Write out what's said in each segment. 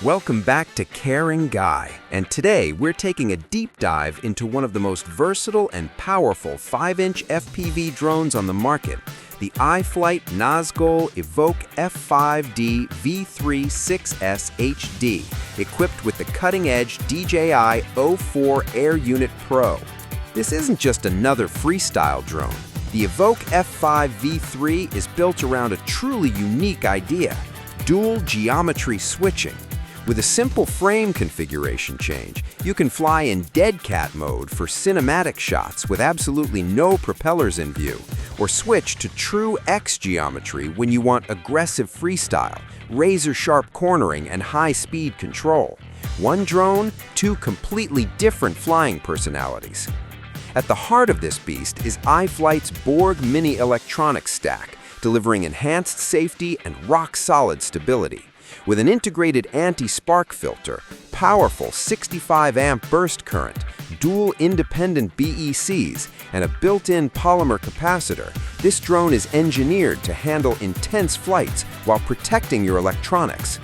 Welcome back to Caring Guy, and today we're taking a deep dive into one of the most versatile and powerful 5-inch FPV drones on the market, the iFlight Nazgul Evoque F5D V3 6S HD, equipped with the cutting-edge DJI O4 Air Unit Pro. This isn't just another freestyle drone. The Evoque F5 V3 is built around a truly unique idea: dual geometry switching. With a simple frame configuration change, you can fly in DeadCat mode for cinematic shots with absolutely no propellers in view, or switch to true X geometry when you want aggressive freestyle, razor-sharp cornering, and high-speed control. One drone, two completely different flying personalities. At the heart of this beast is iFlight's Borg Mini electronics stack, delivering enhanced safety and rock-solid stability. With an integrated anti-spark filter, powerful 65-amp burst current, dual independent BECs, and a built-in polymer capacitor, this drone is engineered to handle intense flights while protecting your electronics.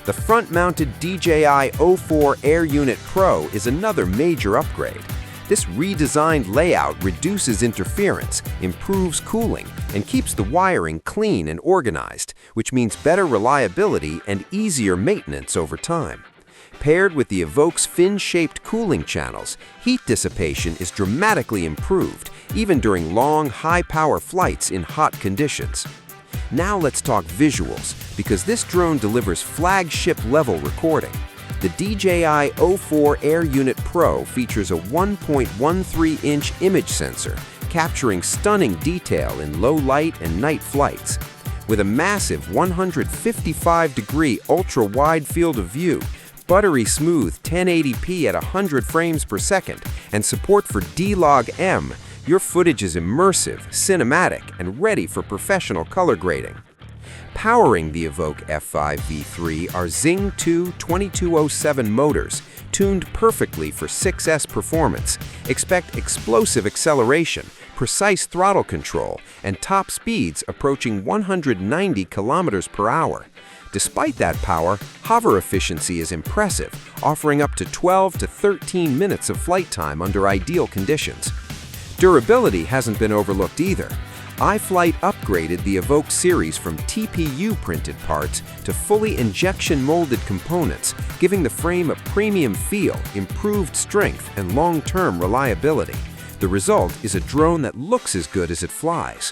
The front-mounted DJI O4 Air Unit Pro is another major upgrade. This redesigned layout reduces interference, improves cooling, and keeps the wiring clean and organized, which means better reliability and easier maintenance over time. Paired with the Evoque's fin-shaped cooling channels, heat dissipation is dramatically improved, even during long, high-power flights in hot conditions. Now let's talk visuals, because this drone delivers flagship-level recording. The DJI O4 Air Unit Pro features a 1.13-inch image sensor, capturing stunning detail in low light and night flights. With a massive 155-degree ultra-wide field of view, buttery smooth 1080p at 100 frames per second, and support for D-Log-M, your footage is immersive, cinematic, and ready for professional color grading. Powering the Evoque F5 V3 are Xing 2 2207 motors, tuned perfectly for 6S performance. Expect explosive acceleration, precise throttle control, and top speeds approaching 190 kilometers per hour. Despite that power, hover efficiency is impressive, offering up to 12 to 13 minutes of flight time under ideal conditions. Durability hasn't been overlooked either. iFlight upgraded the Evoque series from TPU-printed parts to fully injection-molded components, giving the frame a premium feel, improved strength, and long-term reliability. The result is a drone that looks as good as it flies.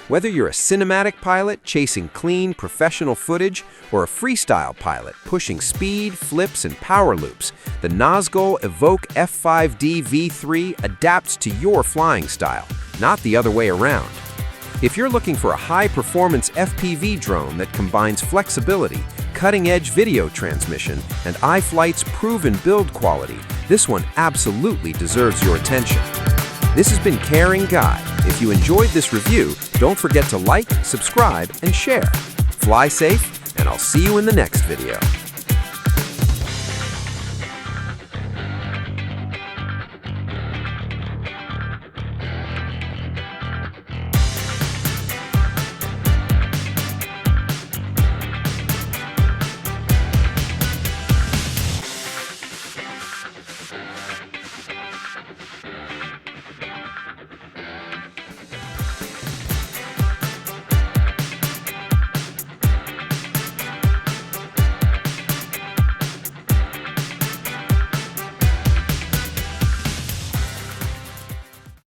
Whether you're a cinematic pilot chasing clean, professional footage, or a freestyle pilot pushing speed, flips, and power loops, the Nazgul Evoque F5D V3 adapts to your flying style, not the other way around. If you're looking for a high-performance FPV drone that combines flexibility, cutting-edge video transmission, and iFlight's proven build quality, this one absolutely deserves your attention. This has been Caring Guy. If you enjoyed this review, don't forget to like, subscribe, and share. Fly safe, and I'll see you in the next video.